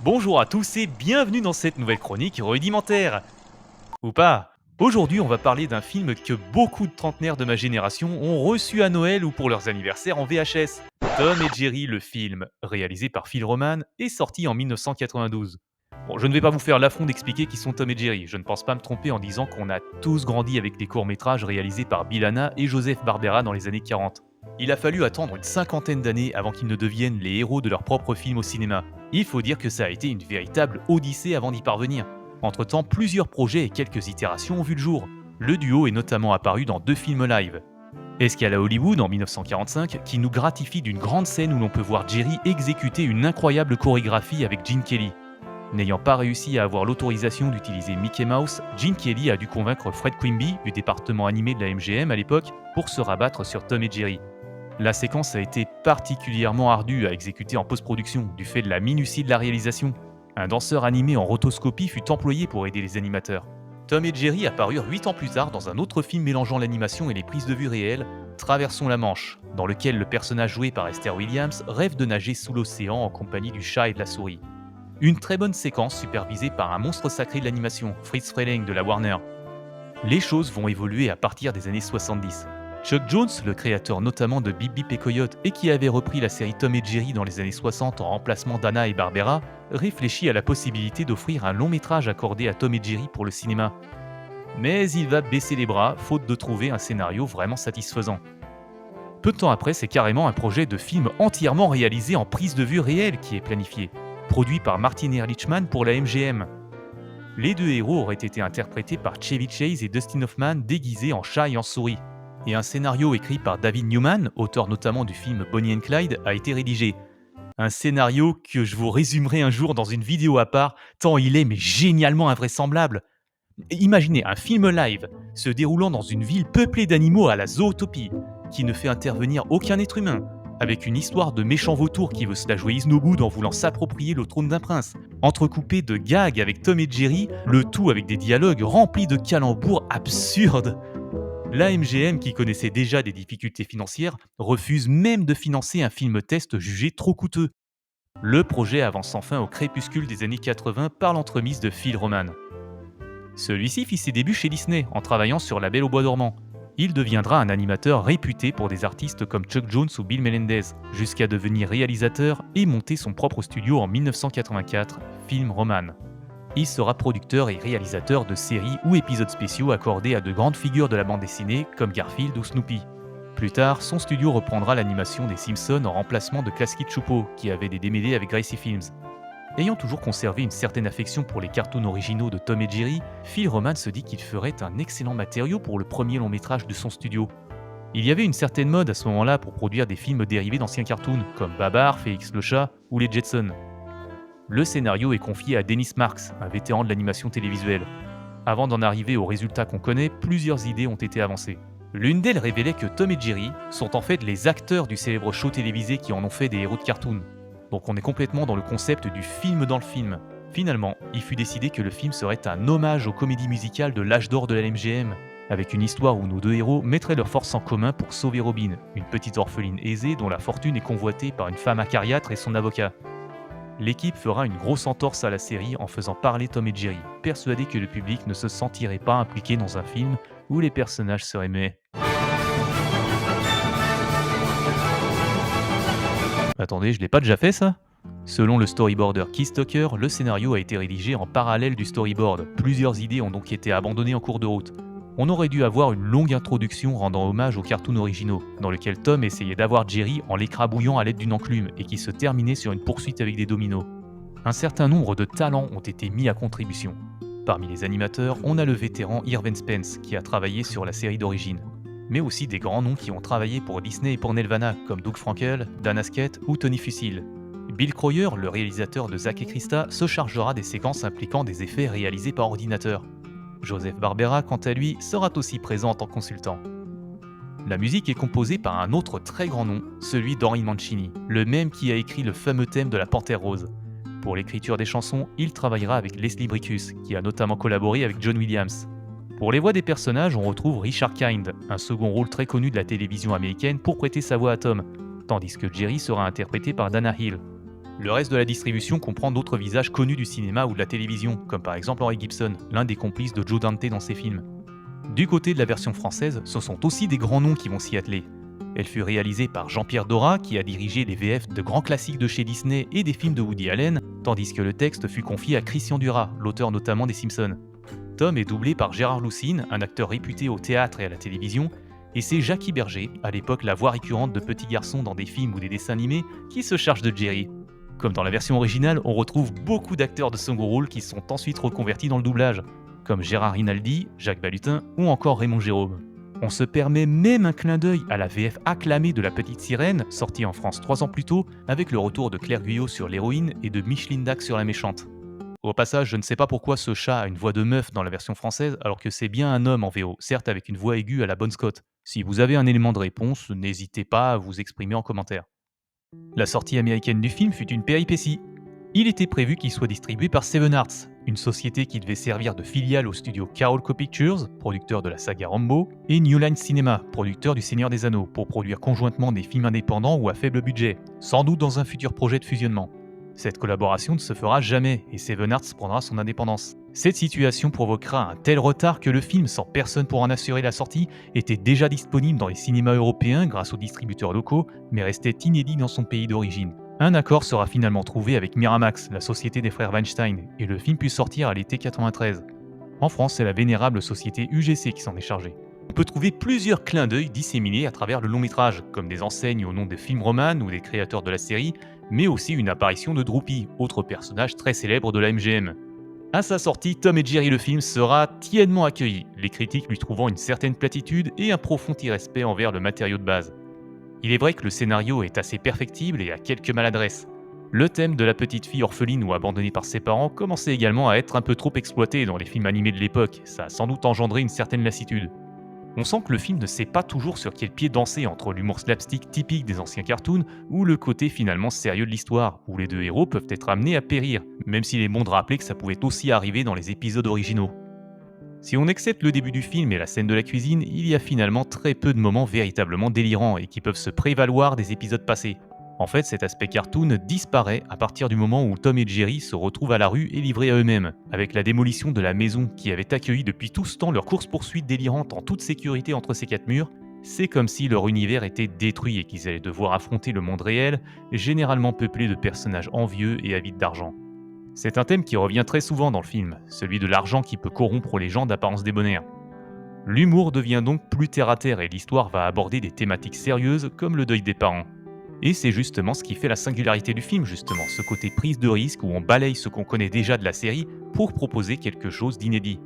Bonjour à tous et bienvenue dans cette nouvelle chronique rudimentaire. Ou pas. Aujourd'hui, on va parler d'un film que beaucoup de trentenaires de ma génération ont reçu à Noël ou pour leurs anniversaires en VHS. Tom et Jerry, le film, réalisé par Phil Roman, est sorti en 1992. Bon, je ne vais pas vous faire l'affront d'expliquer qui sont Tom et Jerry. Je ne pense pas me tromper en disant qu'on a tous grandi avec les courts-métrages réalisés par Bill Hanna et Joseph Barbera dans les années 40. Il a fallu attendre une cinquantaine d'années avant qu'ils ne deviennent les héros de leur propre film au cinéma. Il faut dire que ça a été une véritable odyssée avant d'y parvenir. Entre-temps, plusieurs projets et quelques itérations ont vu le jour. Le duo est notamment apparu dans 2 films live. Escale à Hollywood en 1945, qui nous gratifie d'une grande scène où l'on peut voir Jerry exécuter une incroyable chorégraphie avec Gene Kelly. N'ayant pas réussi à avoir l'autorisation d'utiliser Mickey Mouse, Gene Kelly a dû convaincre Fred Quimby, du département animé de la MGM à l'époque, pour se rabattre sur Tom et Jerry. La séquence a été particulièrement ardue à exécuter en post-production, du fait de la minutie de la réalisation. Un danseur animé en rotoscopie fut employé pour aider les animateurs. Tom et Jerry apparurent 8 ans plus tard dans un autre film mélangeant l'animation et les prises de vue réelles, Traversons la Manche, dans lequel le personnage joué par Esther Williams rêve de nager sous l'océan en compagnie du chat et de la souris. Une très bonne séquence supervisée par un monstre sacré de l'animation, Fritz Freleng de la Warner. Les choses vont évoluer à partir des années 70. Chuck Jones, le créateur notamment de Bip Bip et Coyote et qui avait repris la série Tom et Jerry dans les années 60 en remplacement d'Hanna et Barbera, réfléchit à la possibilité d'offrir un long métrage accordé à Tom et Jerry pour le cinéma. Mais il va baisser les bras, faute de trouver un scénario vraiment satisfaisant. Peu de temps après, c'est carrément un projet de film entièrement réalisé en prise de vue réelle qui est planifié, produit par Martin Ehrlichman pour la MGM. Les 2 héros auraient été interprétés par Chevy Chase et Dustin Hoffman déguisés en chat et en souris. Et un scénario écrit par David Newman, auteur notamment du film Bonnie and Clyde, a été rédigé. Un scénario que je vous résumerai un jour dans une vidéo à part, tant il est mais génialement invraisemblable. Imaginez un film live se déroulant dans une ville peuplée d'animaux à la zootopie, qui ne fait intervenir aucun être humain, avec une histoire de méchant vautour qui veut se la jouer Isnogoud en voulant s'approprier le trône d'un prince, entrecoupé de gags avec Tom et Jerry, le tout avec des dialogues remplis de calembours absurdes. La MGM, qui connaissait déjà des difficultés financières, refuse même de financer un film test jugé trop coûteux. Le projet avance enfin au crépuscule des années 80 par l'entremise de Phil Roman. Celui-ci fit ses débuts chez Disney en travaillant sur La Belle au bois dormant. Il deviendra un animateur réputé pour des artistes comme Chuck Jones ou Bill Melendez, jusqu'à devenir réalisateur et monter son propre studio en 1984, Film Roman. Il sera producteur et réalisateur de séries ou épisodes spéciaux accordés à de grandes figures de la bande dessinée comme Garfield ou Snoopy. Plus tard, son studio reprendra l'animation des Simpsons en remplacement de Klasky Csupo, qui avait des DVD avec Gracie Films. Ayant toujours conservé une certaine affection pour les cartoons originaux de Tom et Jerry, Phil Roman se dit qu'il ferait un excellent matériau pour le premier long métrage de son studio. Il y avait une certaine mode à ce moment-là pour produire des films dérivés d'anciens cartoons, comme Babar, Félix le Chat ou les Jetsons. Le scénario est confié à Dennis Marks, un vétéran de l'animation télévisuelle. Avant d'en arriver au résultat qu'on connaît, plusieurs idées ont été avancées. L'une d'elles révélait que Tom et Jerry sont en fait les acteurs du célèbre show télévisé qui en ont fait des héros de cartoon. Donc on est complètement dans le concept du film dans le film. Finalement, il fut décidé que le film serait un hommage aux comédies musicales de l'âge d'or de la MGM, avec une histoire où nos 2 héros mettraient leurs forces en commun pour sauver Robin, une petite orpheline aisée dont la fortune est convoitée par une femme acariâtre et son avocat. L'équipe fera une grosse entorse à la série en faisant parler Tom et Jerry, persuadés que le public ne se sentirait pas impliqué dans un film où les personnages seraient muets. Attendez, je l'ai pas déjà fait ça? Selon le storyboarder Keith Tucker, le scénario a été rédigé en parallèle du storyboard. Plusieurs idées ont donc été abandonnées en cours de route. On aurait dû avoir une longue introduction rendant hommage aux cartoons originaux, dans lequel Tom essayait d'avoir Jerry en l'écrabouillant à l'aide d'une enclume et qui se terminait sur une poursuite avec des dominos. Un certain nombre de talents ont été mis à contribution. Parmi les animateurs, on a le vétéran Irvin Spence qui a travaillé sur la série d'origine, mais aussi des grands noms qui ont travaillé pour Disney et pour Nelvana, comme Doug Frankel, Dan Askett ou Tony Fusil. Bill Croyer, le réalisateur de Zack et Krista, se chargera des séquences impliquant des effets réalisés par ordinateur. Joseph Barbera, quant à lui, sera aussi présent en tant que consultant. La musique est composée par un autre très grand nom, celui d'Henry Mancini, le même qui a écrit le fameux thème de la Panthère Rose. Pour l'écriture des chansons, il travaillera avec Leslie Bricus, qui a notamment collaboré avec John Williams. Pour les voix des personnages, on retrouve Richard Kind, un second rôle très connu de la télévision américaine pour prêter sa voix à Tom, tandis que Jerry sera interprété par Dana Hill. Le reste de la distribution comprend d'autres visages connus du cinéma ou de la télévision, comme par exemple Henry Gibson, l'un des complices de Joe Dante dans ses films. Du côté de la version française, ce sont aussi des grands noms qui vont s'y atteler. Elle fut réalisée par Jean-Pierre Dora, qui a dirigé les VF de grands classiques de chez Disney et des films de Woody Allen, tandis que le texte fut confié à Christian Duras, l'auteur notamment des Simpsons. Tom est doublé par Gérard Loussine, un acteur réputé au théâtre et à la télévision, et c'est Jackie Berger, à l'époque la voix récurrente de petits garçons dans des films ou des dessins animés, qui se charge de Jerry. Comme dans la version originale, on retrouve beaucoup d'acteurs de second rôle qui sont ensuite reconvertis dans le doublage, comme Gérard Rinaldi, Jacques Balutin ou encore Raymond Jérôme. On se permet même un clin d'œil à la VF acclamée de La Petite Sirène, sortie en France 3 ans plus tôt, avec le retour de Claire Guyot sur l'héroïne et de Micheline Dac sur la méchante. Au passage, je ne sais pas pourquoi ce chat a une voix de meuf dans la version française alors que c'est bien un homme en VO, certes avec une voix aiguë à la Bon Scott. Si vous avez un élément de réponse, n'hésitez pas à vous exprimer en commentaire. La sortie américaine du film fut une péripétie. Il était prévu qu'il soit distribué par Seven Arts, une société qui devait servir de filiale au studio Carolco Pictures, producteur de la saga Rambo, et New Line Cinema, producteur du Seigneur des Anneaux, pour produire conjointement des films indépendants ou à faible budget, sans doute dans un futur projet de fusionnement. Cette collaboration ne se fera jamais et Seven Arts prendra son indépendance. Cette situation provoquera un tel retard que le film, sans personne pour en assurer la sortie, était déjà disponible dans les cinémas européens grâce aux distributeurs locaux, mais restait inédit dans son pays d'origine. Un accord sera finalement trouvé avec Miramax, la société des frères Weinstein, et le film put sortir à l'été 93. En France, c'est la vénérable société UGC qui s'en est chargée. On peut trouver plusieurs clins d'œil disséminés à travers le long métrage, comme des enseignes au nom des films roman ou des créateurs de la série, mais aussi une apparition de Droopy, autre personnage très célèbre de la MGM. À sa sortie, Tom et Jerry le film sera tièdement accueilli, les critiques lui trouvant une certaine platitude et un profond irrespect envers le matériau de base. Il est vrai que le scénario est assez perfectible et a quelques maladresses. Le thème de la petite fille orpheline ou abandonnée par ses parents commençait également à être un peu trop exploité dans les films animés de l'époque, ça a sans doute engendré une certaine lassitude. On sent que le film ne sait pas toujours sur quel pied danser entre l'humour slapstick typique des anciens cartoons ou le côté finalement sérieux de l'histoire, où les deux héros peuvent être amenés à périr, même s'il est bon de rappeler que ça pouvait aussi arriver dans les épisodes originaux. Si on accepte le début du film et la scène de la cuisine, il y a finalement très peu de moments véritablement délirants et qui peuvent se prévaloir des épisodes passés. En fait, cet aspect cartoon disparaît à partir du moment où Tom et Jerry se retrouvent à la rue et livrés à eux-mêmes, avec la démolition de la maison qui avait accueilli depuis tout ce temps leur course-poursuite délirante en toute sécurité entre ces quatre murs. C'est comme si leur univers était détruit et qu'ils allaient devoir affronter le monde réel, généralement peuplé de personnages envieux et avides d'argent. C'est un thème qui revient très souvent dans le film, celui de l'argent qui peut corrompre les gens d'apparence débonnaire. L'humour devient donc plus terre-à-terre et l'histoire va aborder des thématiques sérieuses comme le deuil des parents. Et c'est justement ce qui fait la singularité du film, justement, ce côté prise de risque où on balaye ce qu'on connaît déjà de la série pour proposer quelque chose d'inédit.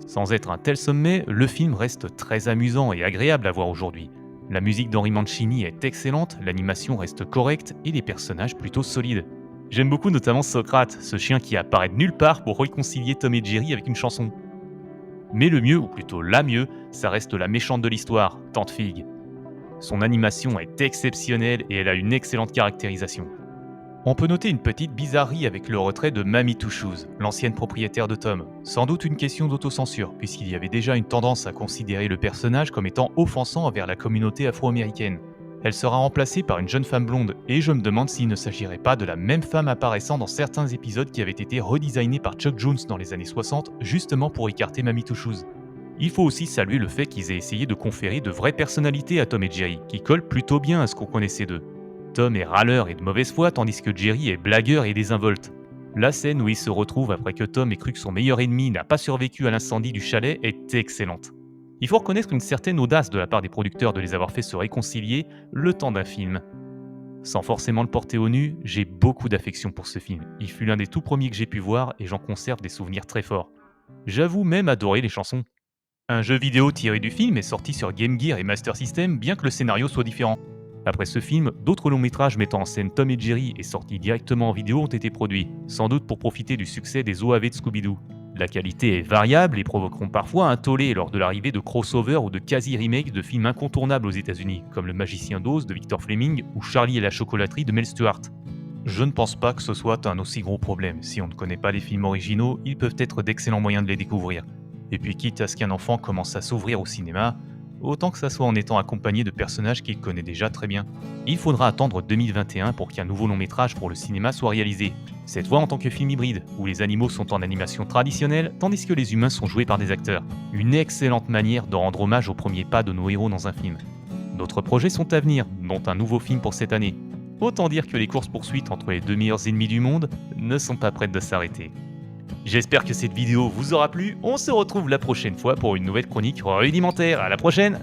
Sans être un tel sommet, le film reste très amusant et agréable à voir aujourd'hui. La musique d'Henry Mancini est excellente, l'animation reste correcte et les personnages plutôt solides. J'aime beaucoup notamment Socrate, ce chien qui apparaît de nulle part pour réconcilier Tom et Jerry avec une chanson. Mais le mieux, ou plutôt la mieux, ça reste la méchante de l'histoire, Tante Fig. Son animation est exceptionnelle et elle a une excellente caractérisation. On peut noter une petite bizarrerie avec le retrait de Mamie Two Shoes, l'ancienne propriétaire de Tom. Sans doute une question d'autocensure, puisqu'il y avait déjà une tendance à considérer le personnage comme étant offensant envers la communauté afro-américaine. Elle sera remplacée par une jeune femme blonde, et je me demande s'il ne s'agirait pas de la même femme apparaissant dans certains épisodes qui avaient été redesignés par Chuck Jones dans les années 60, justement pour écarter Mamie Two Shoes. Il faut aussi saluer le fait qu'ils aient essayé de conférer de vraies personnalités à Tom et Jerry, qui collent plutôt bien à ce qu'on connaissait d'eux. Tom est râleur et de mauvaise foi, tandis que Jerry est blagueur et désinvolte. La scène où ils se retrouvent après que Tom ait cru que son meilleur ennemi n'a pas survécu à l'incendie du chalet est excellente. Il faut reconnaître une certaine audace de la part des producteurs de les avoir fait se réconcilier le temps d'un film. Sans forcément le porter au nu, j'ai beaucoup d'affection pour ce film. Il fut l'un des tout premiers que j'ai pu voir et j'en conserve des souvenirs très forts. J'avoue même adorer les chansons. Un jeu vidéo tiré du film est sorti sur Game Gear et Master System, bien que le scénario soit différent. Après ce film, d'autres longs métrages mettant en scène Tom et Jerry et sortis directement en vidéo ont été produits, sans doute pour profiter du succès des OAV de Scooby-Doo. La qualité est variable et provoqueront parfois un tollé lors de l'arrivée de crossovers ou de quasi-remakes de films incontournables aux États-Unis, comme Le Magicien d'Oz de Victor Fleming ou Charlie et la chocolaterie de Mel Stuart. Je ne pense pas que ce soit un aussi gros problème. Si on ne connaît pas les films originaux, ils peuvent être d'excellents moyens de les découvrir. Et puis quitte à ce qu'un enfant commence à s'ouvrir au cinéma, autant que ça soit en étant accompagné de personnages qu'il connaît déjà très bien. Il faudra attendre 2021 pour qu'un nouveau long métrage pour le cinéma soit réalisé. Cette fois en tant que film hybride, où les animaux sont en animation traditionnelle, tandis que les humains sont joués par des acteurs. Une excellente manière de rendre hommage aux premiers pas de nos héros dans un film. D'autres projets sont à venir, dont un nouveau film pour cette année. Autant dire que les courses-poursuites entre les deux meilleurs ennemis du monde ne sont pas prêtes de s'arrêter. J'espère que cette vidéo vous aura plu, on se retrouve la prochaine fois pour une nouvelle chronique rudimentaire. À la prochaine!